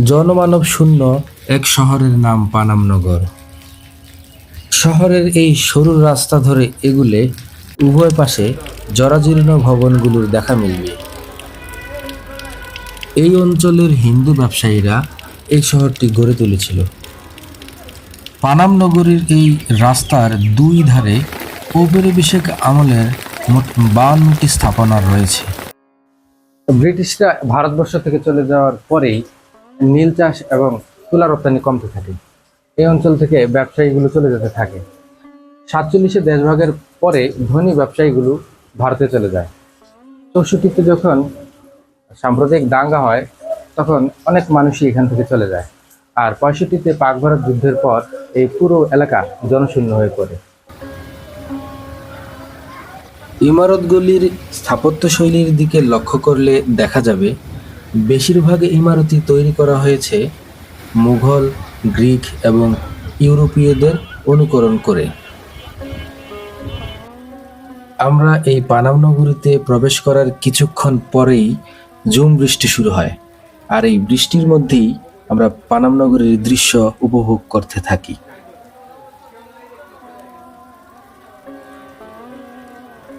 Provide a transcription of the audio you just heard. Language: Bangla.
জনমানব শূন্য এক শহরের নাম পানাম নগর। শহরের এই সরু রাস্তা ধরে এগুলে উভয় পাশে জরাজীর্ণ ভবনগুলোর দেখা মিলবে। এই অঞ্চলের হিন্দু ব্যবসায়ীরা এই শহরটি গড়ে তুলেছিল। পানাম নগরীর এই রাস্তার দুই ধারে ঔপনিবেশিক আমলের মোট 52টি স্থাপনা রয়েছে। ব্রিটিশরা ভারতবর্ষ থেকে চলে যাওয়ার পরেই নীল চাষ এবং তুলা রপ্তানি কমতে থাকে। এই অঞ্চল থেকে ব্যবসায়ীগুলো চলে যেতে থাকে। 47-এ দেশভাগের পরে ধনী ব্যবসায়ীগুলো ভারতে চলে যায়। 64-তে যখন সাম্প্রদায়িক দাঙ্গা হয় তখন অনেক মানুষই এখান থেকে চলে যায়। আর 65-তে পাক ভারত যুদ্ধের পর এই পুরো এলাকা জনশূন্য হয়ে পড়ে। ইমারতগুলির স্থাপত্যশৈলীর দিকে লক্ষ্য করলে দেখা যাবে বেশিরভাগ ইমারতই তৈরি করা হয়েছে মুঘল, গ্রিক এবং ইউরোপীয়দের অনুকরণ করে। আমরা এই পানাম নগরীতে প্রবেশ করার কিছুক্ষণ পরেই ঝুম বৃষ্টি শুরু হয়, আর এই বৃষ্টির মধ্যেই আমরা পানাম নগরীর দৃশ্য উপভোগ করতে থাকি।